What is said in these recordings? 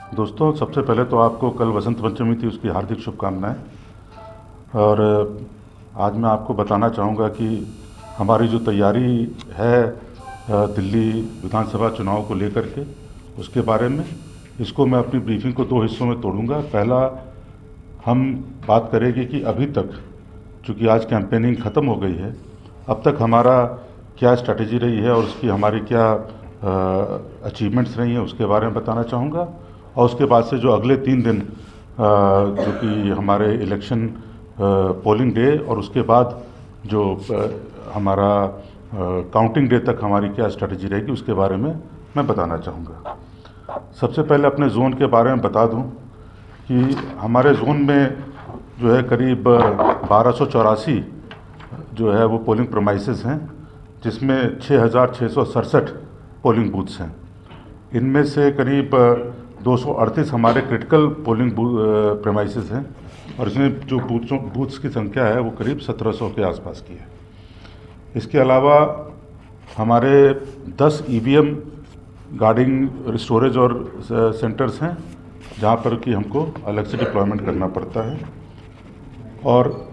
दोस्तों, सबसे पहले तो आपको कल वसंत पंचमी थी, उसकी हार्दिक शुभकामनाएं। और आज मैं आपको बताना चाहूँगा कि हमारी जो तैयारी है दिल्ली विधानसभा चुनाव को लेकर के, उसके बारे में। इसको मैं अपनी ब्रीफिंग को दो हिस्सों में तोड़ूंगा। पहला, हम बात करेंगे कि अभी तक, चूँकि आज कैंपेनिंग ख़त्म हो गई है, अब तक हमारा क्या स्ट्रैटेजी रही है और उसकी हमारी क्या अचीवमेंट्स रही हैं, उसके बारे में बताना चाहूँगा। और उसके बाद से जो अगले 3 दिन जो कि हमारे इलेक्शन पोलिंग डे और उसके बाद जो हमारा काउंटिंग डे तक हमारी क्या स्ट्रैटेजी रहेगी, उसके बारे में मैं बताना चाहूँगा। सबसे पहले अपने जोन के बारे में बता दूं कि हमारे जोन में जो है करीब 1284 जो है वो पोलिंग प्रोमाइसेस हैं, जिसमें 6,667 पोलिंग बूथ्स हैं। इनमें से करीब 238 हमारे क्रिटिकल पोलिंग प्रेमाइसेस हैं, और इसमें जो बूथ्स की संख्या है वो करीब 1700 के आसपास की है। इसके अलावा हमारे 10 ईवीएम गार्डिंग स्टोरेज और सेंटर्स हैं, जहाँ पर कि हमको अलग से डिप्लॉयमेंट करना पड़ता है। और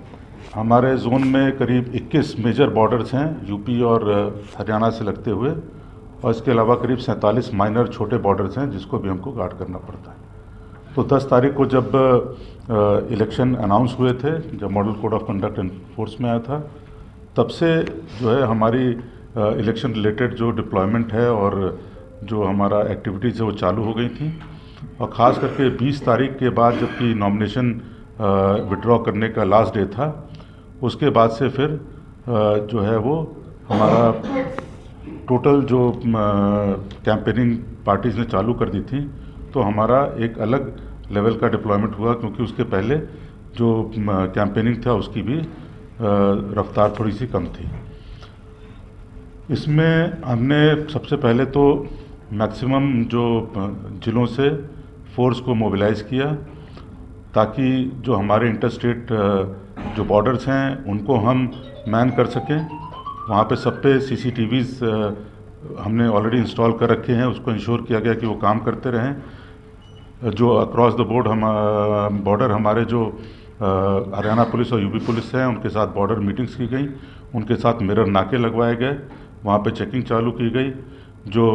हमारे जोन में करीब 21 मेजर बॉर्डर्स हैं यूपी और हरियाणा से लगते हुए, और इसके अलावा करीब 47 माइनर छोटे बॉर्डर्स हैं जिसको भी हमको गार्ड करना पड़ता है। तो 10 तारीख को जब इलेक्शन अनाउंस हुए थे, जब model code of conduct force में आया था, तब से जो है हमारी इलेक्शन रिलेटेड जो डिप्लॉयमेंट है और जो हमारा एक्टिविटीज़ है वो चालू हो गई थी। और ख़ास करके 20 तारीख के बाद, जबकि नॉमिनेशन विड्रॉ करने का लास्ट डे था, उसके बाद से फिर जो है वो हमारा टोटल जो कैंपेनिंग पार्टीज़ ने चालू कर दी थी, तो हमारा एक अलग लेवल का डिप्लॉयमेंट हुआ, क्योंकि उसके पहले जो कैंपेनिंग था उसकी भी रफ्तार थोड़ी सी कम थी। इसमें हमने सबसे पहले तो मैक्सिमम जो ज़िलों से फोर्स को मोबिलाइज़ किया, ताकि जो हमारे इंटरस्टेट जो बॉर्डर्स हैं उनको हम मैन कर सकें। वहाँ पे सब पे CCTVs हमने ऑलरेडी इंस्टॉल कर रखे हैं, उसको इंश्योर किया गया कि वो काम करते रहें। जो अक्रॉस द बोर्ड हम बॉर्डर हमारे जो हरियाणा पुलिस और यूपी पुलिस हैं, उनके साथ बॉर्डर मीटिंग्स की गई, उनके साथ मिरर नाके लगवाए गए, वहाँ पे चेकिंग चालू की गई। जो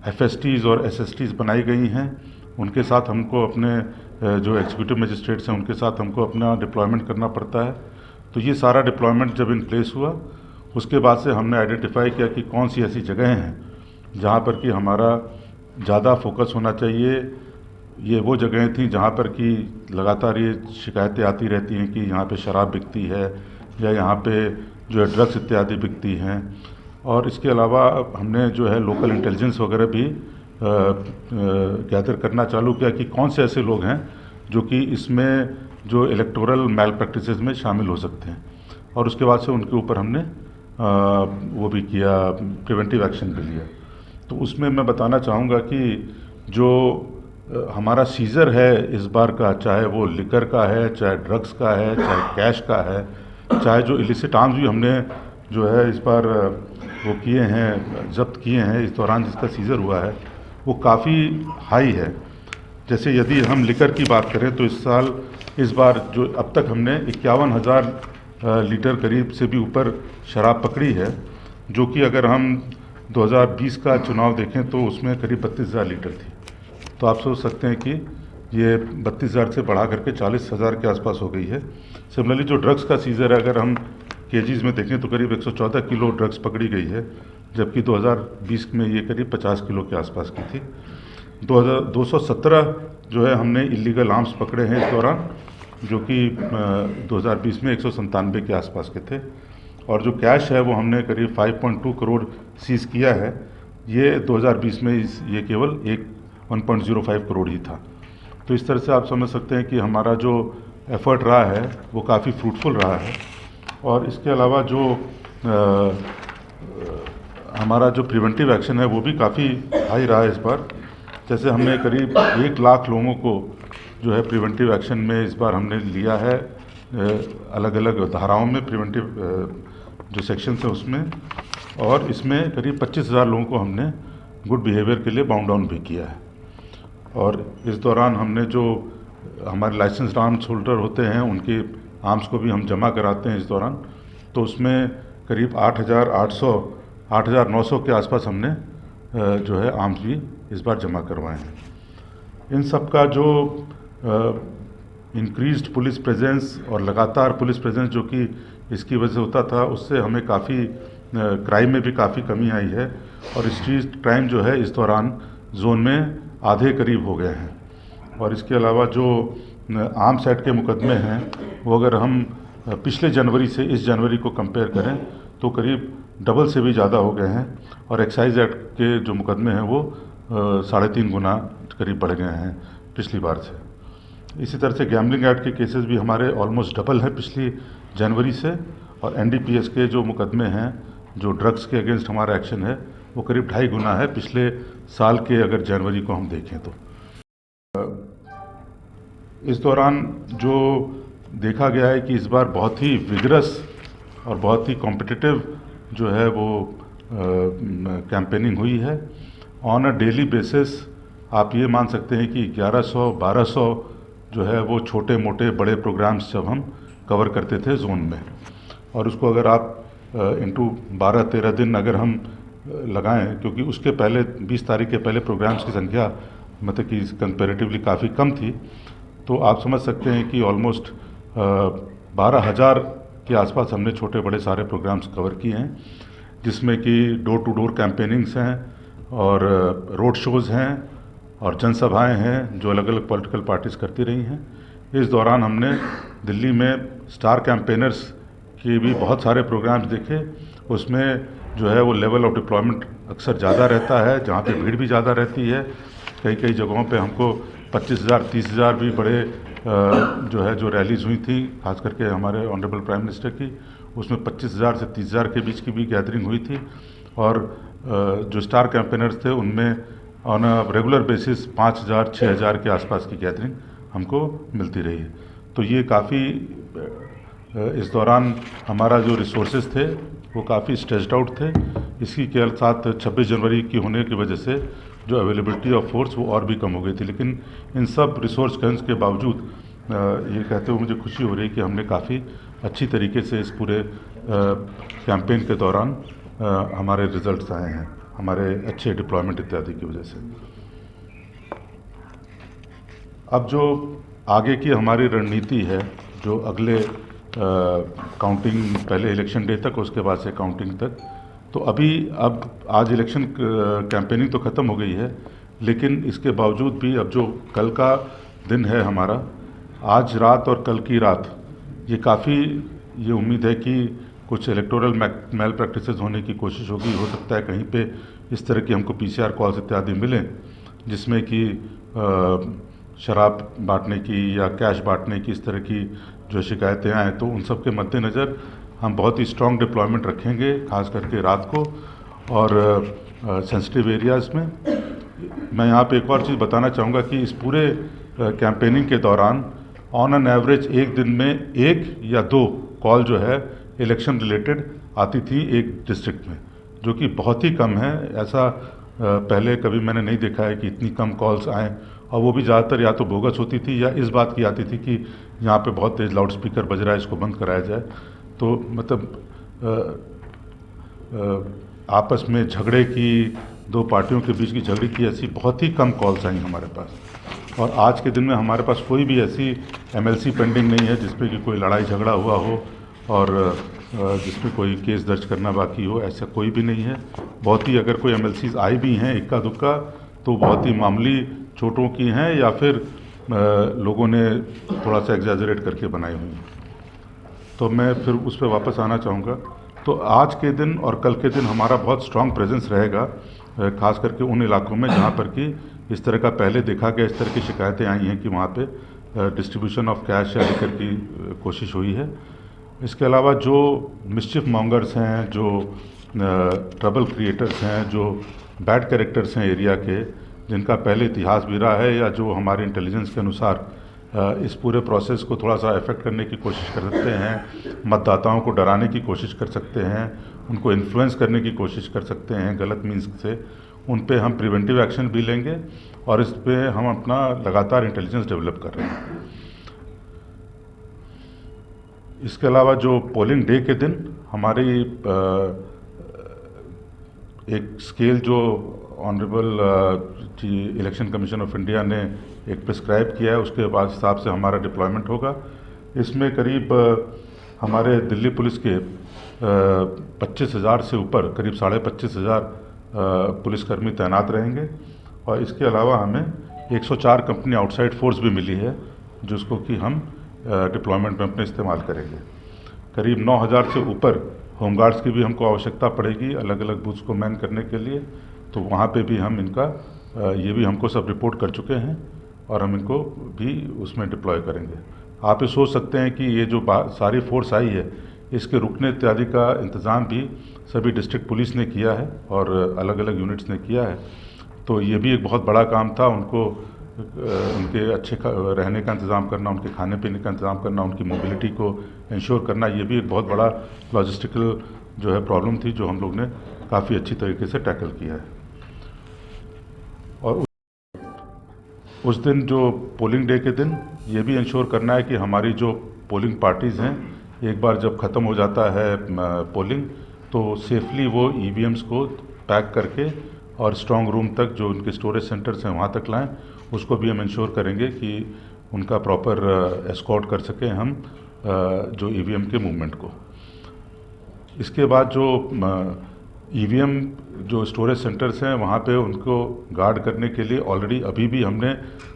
FSTs और SSTs बनाई गई हैं, उनके साथ हमको अपने जो एग्जीक्यूटिव मजिस्ट्रेट्स हैं उनके साथ हमको अपना डिप्लॉयमेंट करना पड़ता है। तो ये सारा डिप्लॉयमेंट जब इन प्लेस हुआ, उसके बाद से हमने आइडेंटिफाई किया कि कौन सी ऐसी जगहें हैं जहाँ पर कि हमारा ज़्यादा फोकस होना चाहिए। ये वो जगहें थी जहाँ पर कि लगातार ये शिकायतें आती रहती हैं कि यहाँ पे शराब बिकती है या यहाँ पे जो है ड्रग्स इत्यादि बिकती हैं। और इसके अलावा हमने जो है लोकल इंटेलिजेंस वगैरह भी गैदर करना चालू किया कि कौन से ऐसे लोग हैं जो कि इसमें जो इलेक्टोरल मैल प्रैक्टिसेस में शामिल हो सकते हैं। और उसके बाद से उनके ऊपर हमने वो भी किया, प्रिवेंटिव एक्शन भी लिया। तो उसमें मैं बताना चाहूँगा कि जो हमारा सीज़र है इस बार का, चाहे वो लिकर का है, चाहे ड्रग्स का है, चाहे कैश का है, चाहे जो इलिसिट आर्म्स भी हमने जो है इस बार वो किए हैं, जब्त किए हैं इस दौरान जिसका सीज़र हुआ है, वो काफ़ी हाई है। जैसे यदि हम लिकर की बात करें तो इस बार जो अब तक हमने 51,000 लीटर करीब से भी ऊपर शराब पकड़ी है, जो कि अगर हम 2020 का चुनाव देखें तो उसमें करीब 32,000 लीटर थी। तो आप सोच सकते हैं कि ये 32,000 से बढ़ा करके 40,000 के आसपास हो गई है। सिमिलरली जो ड्रग्स का सीज़र है, अगर हम केजीज़ में देखें तो करीब 114 किलो ड्रग्स पकड़ी गई है, जबकि 2020 में ये करीब 50 किलो के आसपास की थी। 217 जो है हमने इलीगल आर्म्स पकड़े हैं इस दौरान, जो कि 2020 में 197 के आसपास के थे। और जो कैश है वो हमने करीब 5.2 करोड़ सीज़ किया है। ये 2020 में ये केवल 1.05 करोड़ ही था। तो इस तरह से आप समझ सकते हैं कि हमारा जो एफर्ट रहा है वो काफ़ी फ्रूटफुल रहा है। और इसके अलावा जो हमारा जो प्रिवेंटिव एक्शन है वो भी काफ़ी हाई रहा है इस बार। जैसे हमने करीब 1 लाख लोगों को जो है प्रिवेंटिव एक्शन में इस बार हमने लिया है, अलग अलग धाराओं में प्रिवेंटिव जो सेक्शंस है उसमें। और इसमें करीब 25,000 लोगों को हमने गुड बिहेवियर के लिए बाउंड डाउन भी किया है। और इस दौरान हमने जो हमारे लाइसेंस आर्म्स होल्डर होते हैं उनके आर्म्स को भी हम जमा कराते हैं इस दौरान। तो उसमें करीब 8,900 के आसपास हमने जो है आर्म्स भी इस बार जमा करवाए हैं। इन सब का जो इंक्रीज्ड पुलिस प्रेजेंस और लगातार पुलिस प्रेजेंस जो कि इसकी वजह से होता था, उससे हमें काफ़ी क्राइम में भी काफ़ी कमी आई है और स्ट्रीट क्राइम जो है इस दौरान जोन में आधे करीब हो गए हैं। और इसके अलावा जो आर्म्स एक्ट के मुकदमे हैं वो अगर हम पिछले जनवरी से इस जनवरी को कंपेयर करें तो करीब डबल से भी ज़्यादा हो गए हैं और एक्साइज एक्ट के जो मुकदमे हैं वो 3.5 गुना करीब बढ़ गए हैं पिछली बार से। इसी तरह से गैम्बलिंग एक्ट के केसेस भी हमारे ऑलमोस्ट डबल है पिछली जनवरी से, और एनडीपीएस के जो मुकदमे हैं, जो ड्रग्स के अगेंस्ट हमारा एक्शन है, वो करीब 2.5 गुना है पिछले साल के अगर जनवरी को हम देखें तो। इस दौरान जो देखा गया है कि इस बार बहुत ही विगरस और बहुत ही कॉम्पिटिटिव जो है वो कैंपेनिंग हुई है। ऑन अ डेली बेसिस आप ये मान सकते हैं कि 1100-1200 जो है वो छोटे मोटे बड़े प्रोग्राम्स जब हम कवर करते थे जोन में, और उसको अगर आप इंटू 12-13 दिन अगर हम लगाएं, क्योंकि उसके पहले 20 तारीख के पहले प्रोग्राम्स की संख्या मतलब कि कंपैरेटिवली काफ़ी कम थी, तो आप समझ सकते हैं कि ऑलमोस्ट 12,000 के आसपास हमने छोटे बड़े सारे प्रोग्राम्स कवर किए हैं, जिसमें कि डोर टू डोर कैंपेनिंग्स हैं और रोड शोज़ हैं और जनसभाएं हैं जो अलग अलग पॉलिटिकल पार्टीज़ करती रही हैं। इस दौरान हमने दिल्ली में स्टार कैंपेनर्स के भी बहुत सारे प्रोग्राम्स देखे। उसमें जो है वो लेवल ऑफ डिप्लॉयमेंट अक्सर ज़्यादा रहता है, जहाँ पे भीड़ भी ज़्यादा रहती है। कई कई जगहों पे हमको 25,000 30,000 भी बड़े जो है जो रैलीज हुई थी, खास करके हमारे ऑनरेबल प्राइम मिनिस्टर की, उसमें 25,000 से 30,000 के बीच की भी गैदरिंग हुई थी। और जो स्टार कैंपेनर्स थे उनमें ऑन अ रेगुलर बेसिस 5,000 6,000 के आसपास की गैदरिंग हमको मिलती रही है। तो ये काफ़ी इस दौरान हमारा जो रिसोर्सेज थे वो काफ़ी स्ट्रेस्ड आउट थे। इसी के साथ 26 जनवरी की होने की वजह से जो अवेलेबिलिटी ऑफ फोर्स वो और भी कम हो गई थी। लेकिन इन सब रिसोर्स कंस के बावजूद ये कहते हुए मुझे खुशी हो रही है कि हमने काफ़ी अच्छी तरीके से इस पूरे कैंपेन के दौरान हमारे रिजल्ट्स आए हैं, हमारे अच्छे डिप्लॉयमेंट इत्यादि की वजह से। अब जो आगे की हमारी रणनीति है, जो अगले काउंटिंग पहले इलेक्शन डे तक, उसके बाद से काउंटिंग तक, तो अब आज इलेक्शन कैंपेनिंग तो ख़त्म हो गई है, लेकिन इसके बावजूद भी अब जो कल का दिन है हमारा, आज रात और कल की रात, ये काफ़ी ये उम्मीद है कि कुछ इलेक्टोरल मैल प्रैक्टिसेस होने की कोशिश होगी। हो सकता है कहीं पे इस तरह की हमको पीसीआर कॉल्स इत्यादि मिलें, जिसमें कि शराब बांटने की या कैश बांटने की इस तरह की जो शिकायतें आएँ, तो उन सब के मद्देनज़र हम बहुत ही स्ट्रॉन्ग डिप्लॉयमेंट रखेंगे, खास करके रात को और सेंसिटिव एरियाज़ में। मैं यहाँ पे एक और चीज़ बताना चाहूँगा कि इस पूरे कैंपेनिंग के दौरान ऑन एन एवरेज एक दिन में 1 या 2 कॉल जो है इलेक्शन रिलेटेड आती थी एक डिस्ट्रिक्ट में, जो कि बहुत ही कम है। ऐसा पहले कभी मैंने नहीं देखा है कि इतनी कम कॉल्स आएँ, और वो भी ज़्यादातर या तो बोगस होती थी या इस बात की आती थी कि यहाँ पे बहुत तेज़ लाउड स्पीकर बज रहा है, इसको बंद कराया जाए। तो मतलब आपस में झगड़े की, 2 पार्टियों के बीच की झगड़े की ऐसी बहुत ही कम कॉल्स आई हमारे पास। और आज के दिन में हमारे पास कोई भी ऐसी एमएलसी पेंडिंग नहीं है जिसपे कि कोई लड़ाई झगड़ा हुआ हो और जिसमें कोई केस दर्ज करना बाकी हो, ऐसा कोई भी नहीं है। बहुत ही अगर कोई एमएलसीज आई भी हैं इक्का दुक्का, तो बहुत ही मामूली चोटों की हैं या फिर लोगों ने थोड़ा सा एग्जैजरेट करके बनाई हुई हैं। तो मैं फिर उस पर वापस आना चाहूँगा। तो आज के दिन और कल के दिन हमारा बहुत स्ट्रॉन्ग प्रेजेंस रहेगा, खास करके उन इलाकों में जहाँ पर कि इस तरह का पहले देखा गया, इस तरह की शिकायतें आई हैं कि वहाँ पे डिस्ट्रीब्यूशन ऑफ कैश या लिकर की कोशिश हुई है। इसके अलावा जो मिस्चिफ मॉन्गर्स हैं, जो ट्रबल क्रिएटर्स हैं, जो बैड कैरेक्टर्स हैं एरिया के, जिनका पहले इतिहास भी रहा है, या जो हमारे इंटेलिजेंस के अनुसार इस पूरे प्रोसेस को थोड़ा सा अफेक्ट करने की कोशिश कर सकते हैं, मतदाताओं को डराने की कोशिश कर सकते हैं, उनको इन्फ्लुएंस करने की कोशिश कर सकते हैं गलत मीन्स से, उन पे हम प्रिवेंटिव एक्शन भी लेंगे और इस पे हम अपना लगातार इंटेलिजेंस डेवलप कर रहे हैं। इसके अलावा जो पोलिंग डे के दिन हमारी एक स्केल जो honourable election commission of India ने एक प्रिस्क्राइब किया है, उसके बाद हिसाब से हमारा डिप्लॉयमेंट होगा। इसमें करीब हमारे दिल्ली पुलिस के 25,000 से ऊपर करीब 25,500 पुलिसकर्मी तैनात रहेंगे और इसके अलावा हमें 104 कंपनी आउटसाइड फोर्स भी मिली है जिसको कि हम डिप्लॉयमेंट में अपने इस्तेमाल करेंगे। करीब 9,000 से ऊपर होमगार्ड्स की भी हमको आवश्यकता पड़ेगी अलग अलग बूथ्स को मैन करने के लिए, तो वहाँ पे भी हम इनका ये भी हमको सब रिपोर्ट कर चुके हैं और हम इनको भी उसमें डिप्लॉय करेंगे। आप ये सोच सकते हैं कि ये जो सारी फोर्स आई है इसके रुकने इत्यादि का इंतज़ाम भी सभी डिस्ट्रिक्ट पुलिस ने किया है और अलग अलग यूनिट्स ने किया है, तो ये भी एक बहुत बड़ा काम था। उनको उनके अच्छे रहने का इंतज़ाम करना, उनके खाने पीने का इंतज़ाम करना, उनकी मोबिलिटी को इंश्योर करना, ये भी एक बहुत बड़ा लॉजिस्टिकल जो है प्रॉब्लम थी जो हम लोग ने काफ़ी अच्छी तरीके से टैकल किया है। और उस दिन जो पोलिंग डे के दिन ये भी इंश्योर करना है कि हमारी जो पोलिंग पार्टीज़ हैं एक बार जब ख़त्म हो जाता है पोलिंग तो सेफली वो ईवीएम्स को पैक करके और स्ट्रॉन्ग रूम तक जो उनके स्टोरेज सेंटर्स हैं वहाँ तक लाएं। उसको भी हम इंश्योर करेंगे कि उनका प्रॉपर एस्कॉर्ट कर सकें हम जो ईवीएम के मूवमेंट को। इसके बाद जो ईवीएम जो स्टोरेज सेंटर्स हैं वहाँ पे उनको गार्ड करने के लिए ऑलरेडी अभी भी हमने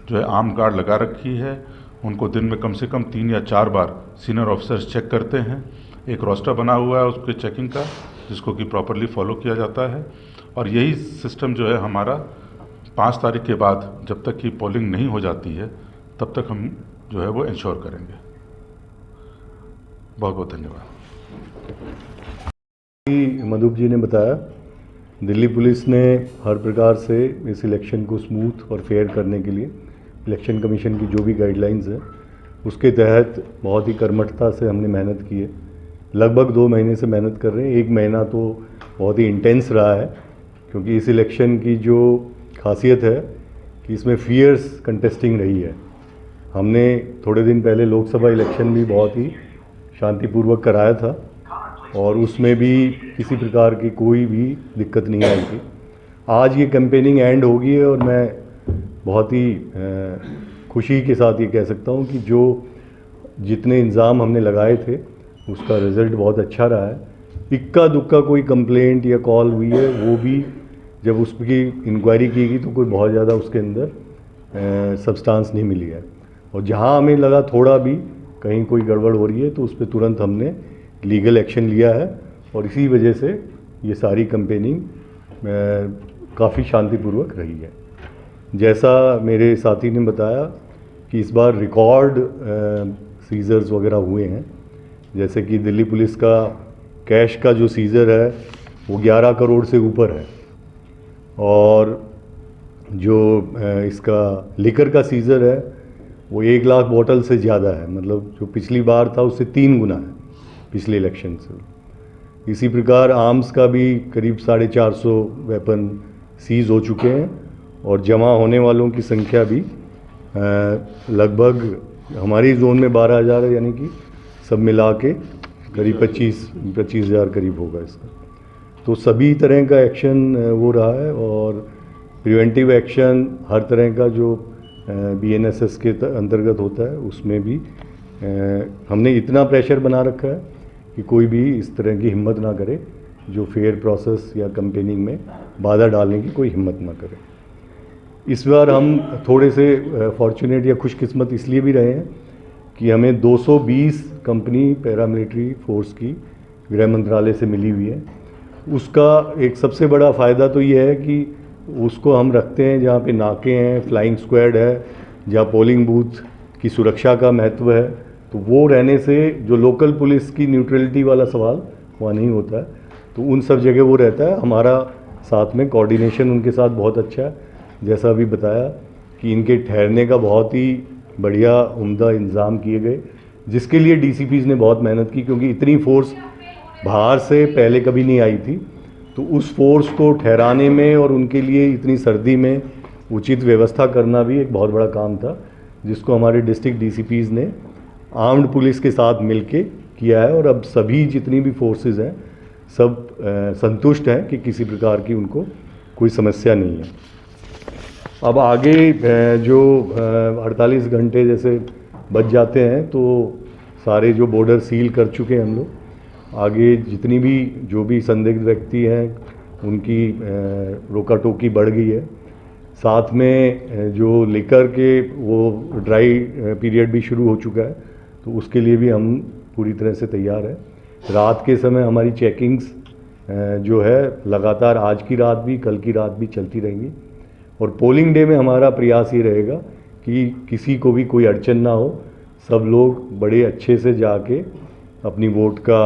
जो है आर्म गार्ड लगा रखी है। उनको दिन में कम से कम 3 या 4 बार सीनियर ऑफिसर्स चेक करते हैं। एक रोस्टर बना हुआ है उसके चेकिंग का जिसको कि प्रॉपरली फॉलो किया जाता है और यही सिस्टम जो है हमारा 5 तारीख के बाद जब तक कि पोलिंग नहीं हो जाती है तब तक हम जो है वो इंश्योर करेंगे। बहुत बहुत धन्यवाद। मधुप जी ने बताया, दिल्ली पुलिस ने हर प्रकार से इस इलेक्शन को स्मूथ और फेयर करने के लिए इलेक्शन कमीशन की जो भी गाइडलाइंस है उसके तहत बहुत ही कर्मठता से हमने मेहनत की है। लगभग 2 महीने से मेहनत कर रहे हैं। 1 महीना तो बहुत ही इंटेंस रहा है क्योंकि इस इलेक्शन की जो खासियत है कि इसमें फियर्स कंटेस्टिंग रही है। हमने थोड़े दिन पहले लोकसभा इलेक्शन भी बहुत ही शांतिपूर्वक कराया था और उसमें भी किसी प्रकार की कोई भी दिक्कत नहीं आई थी। आज ये कैंपेनिंग एंड हो गई है और मैं बहुत ही खुशी के साथ ये कह सकता हूँ कि जो जितने इंतज़ाम हमने लगाए थे उसका रिज़ल्ट बहुत अच्छा रहा है। इक्का दुक्का कोई कंप्लेंट या कॉल हुई है वो भी जब उसकी इंक्वायरी की गई तो कोई बहुत ज़्यादा उसके अंदर सब्सटेंस नहीं मिली है और जहाँ हमें लगा थोड़ा भी कहीं कोई गड़बड़ हो रही है तो उस पर तुरंत हमने लीगल एक्शन लिया है और इसी वजह से ये सारी कैंपेनिंग काफ़ी शांतिपूर्वक रही है। जैसा मेरे साथी ने बताया कि इस बार रिकॉर्ड सीजर्स वगैरह हुए हैं, जैसे कि दिल्ली पुलिस का कैश का जो सीज़र है वो 11 करोड़ से ऊपर है और जो इसका लिकर का सीज़र है वो 1 लाख बॉटल से ज़्यादा है, मतलब जो पिछली बार था उससे 3 गुना है पिछले इलेक्शन से। इसी प्रकार आर्म्स का भी करीब 450 वेपन सीज हो चुके हैं और जमा होने वालों की संख्या भी लगभग हमारी जोन में 12,000 है, यानी कि सब मिला के करीब 25,000 करीब होगा इसका। तो सभी तरह का एक्शन वो रहा है और प्रिवेंटिव एक्शन हर तरह का जो BNSS के अंतर्गत होता है उसमें भी हमने इतना प्रेशर बना रखा है कि कोई भी इस तरह की हिम्मत ना करे जो फेयर प्रोसेस या कैंपेनिंग में बाधा डालने की कोई हिम्मत ना करे। इस बार हम थोड़े से फॉर्चुनेट या खुशकिस्मत इसलिए भी रहे हैं कि हमें 220 कंपनी पैरामिलिट्री फोर्स की गृह मंत्रालय से मिली हुई है। उसका एक सबसे बड़ा फ़ायदा तो ये है कि उसको हम रखते हैं जहाँ पे नाके हैं, फ्लाइंग स्क्वाड है, जहाँ पोलिंग बूथ की सुरक्षा का महत्व है, तो वो रहने से जो लोकल पुलिस की न्यूट्रलिटी वाला सवाल वहाँ नहीं होता है, तो उन सब जगह वो रहता है। हमारा साथ में कोऑर्डिनेशन उनके साथ बहुत अच्छा है। जैसा अभी बताया कि इनके ठहरने का बहुत ही बढ़िया उम्दा इंतज़ाम किए गए, जिसके लिए DCPs ने बहुत मेहनत की क्योंकि इतनी फोर्स बाहर से पहले कभी नहीं आई थी तो उस फोर्स को ठहराने में और उनके लिए इतनी सर्दी में उचित व्यवस्था करना भी एक बहुत बड़ा काम था, जिसको हमारे डिस्ट्रिक्ट डीसीपीज़ ने आर्म्ड पुलिस के साथ मिलके किया है। और अब सभी जितनी भी फोर्सेस हैं सब संतुष्ट हैं कि किसी प्रकार की उनको कोई समस्या नहीं है। अब आगे जो 48 घंटे जैसे बच जाते हैं तो सारे जो बॉर्डर सील कर चुके हैं हम लोग। आगे जितनी भी जो भी संदिग्ध व्यक्ति हैं उनकी रोका टोकी बढ़ गई है। साथ में जो लेकर के वो ड्राई पीरियड भी शुरू हो चुका है, तो उसके लिए भी हम पूरी तरह से तैयार हैं। रात के समय हमारी चेकिंग्स जो है लगातार आज की रात भी कल की रात भी चलती रहेंगी। और पोलिंग डे में हमारा प्रयास ये रहेगा कि किसी को भी कोई अड़चन ना हो, सब लोग बड़े अच्छे से जाके अपनी वोट का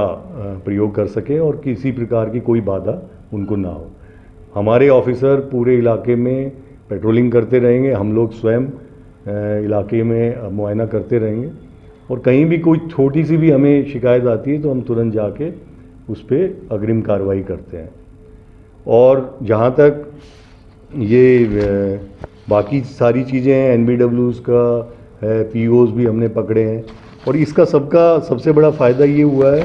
प्रयोग कर सकें और किसी प्रकार की कोई बाधा उनको ना हो। हमारे ऑफिसर पूरे इलाके में पेट्रोलिंग करते रहेंगे, हम लोग स्वयं इलाके में मुआयना करते रहेंगे और कहीं भी कोई छोटी सी भी हमें शिकायत आती है तो हम तुरंत जाके उस पर अग्रिम कार्रवाई करते हैं। और जहाँ तक ये बाकी सारी चीज़ें हैं, NBWs का है, POs भी हमने पकड़े हैं और इसका सबसे बड़ा फ़ायदा ये हुआ है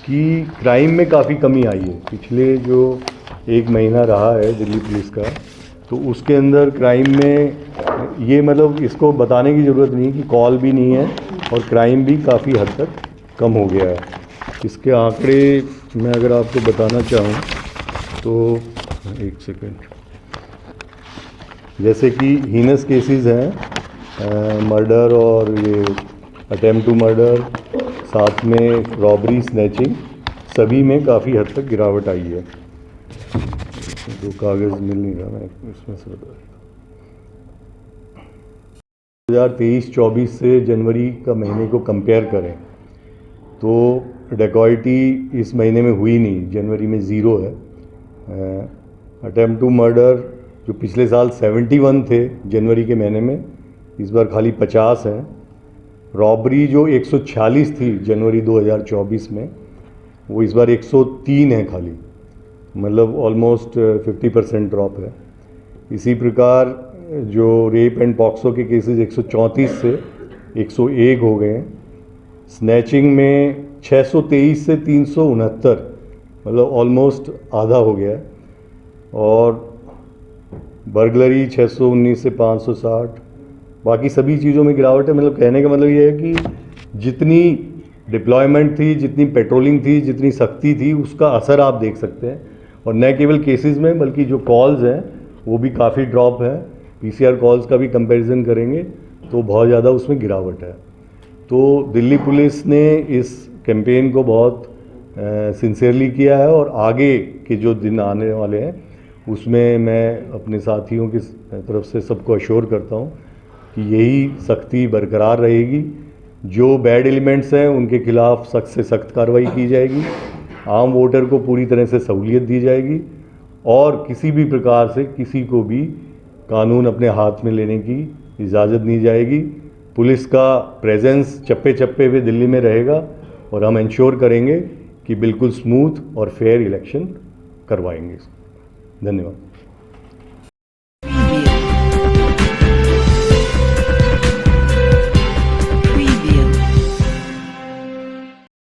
कि क्राइम में काफ़ी कमी आई है। पिछले जो 1 महीना रहा है दिल्ली पुलिस का, तो उसके अंदर क्राइम में ये मतलब इसको बताने की ज़रूरत नहीं कि कॉल भी नहीं है और क्राइम भी काफ़ी हद तक कम हो गया है। इसके आंकड़े मैं अगर आपको बताना चाहूँ तो एक सेकेंड, जैसे कि हीनस केसेस हैं, मर्डर और ये अटेम्प्ट टू मर्डर, साथ में रॉबरी, स्नैचिंग, सभी में काफ़ी हद तक गिरावट आई है। जो कागज़ मिल नहीं रहा, मैं इसमें से बता देता हूँ। 2023-24 से जनवरी का महीने को कंपेयर करें तो डेकॉइटी इस महीने में हुई नहीं, जनवरी में 0 है। अटेम्प्ट टू मर्डर जो पिछले साल 71 थे जनवरी के महीने में, इस बार खाली 50 हैं। रॉबरी जो 146 थी जनवरी 2024 में, वो इस बार 103 है खाली, मतलब ऑलमोस्ट 50% ड्रॉप है। इसी प्रकार जो रेप एंड पॉक्सो के केसेस 134 से 101 हो गए हैं। स्नैचिंग में 623 से 369, मतलब ऑलमोस्ट आधा हो गया है। और बर्गलरी 619 से 560, बाकी सभी चीज़ों में गिरावट है। मतलब कहने का मतलब ये है कि जितनी डिप्लॉयमेंट थी, जितनी पेट्रोलिंग थी, जितनी सख्ती थी, उसका असर आप देख सकते हैं। और न केवल केसेस में बल्कि जो कॉल्स हैं वो भी काफ़ी ड्रॉप है। PCR कॉल्स का भी कंपैरिजन करेंगे तो बहुत ज़्यादा उसमें गिरावट है। तो दिल्ली पुलिस ने इस कैंपेन को बहुत सिंसियरली किया है और आगे के जो दिन आने वाले हैं उसमें मैं अपने साथियों की तरफ से सबको अश्योर करता हूं कि यही सख्ती बरकरार रहेगी। जो बैड एलिमेंट्स हैं उनके खिलाफ सख्त से सख्त कार्रवाई की जाएगी, आम वोटर को पूरी तरह से सहूलियत दी जाएगी और किसी भी प्रकार से किसी को भी कानून अपने हाथ में लेने की इजाज़त नहीं जाएगी। पुलिस का प्रेजेंस चप्पे चप्पे पे दिल्ली में रहेगा और हम इंश्योर करेंगे कि बिल्कुल स्मूथ और फेयर इलेक्शन करवाएंगे। धन्यवाद।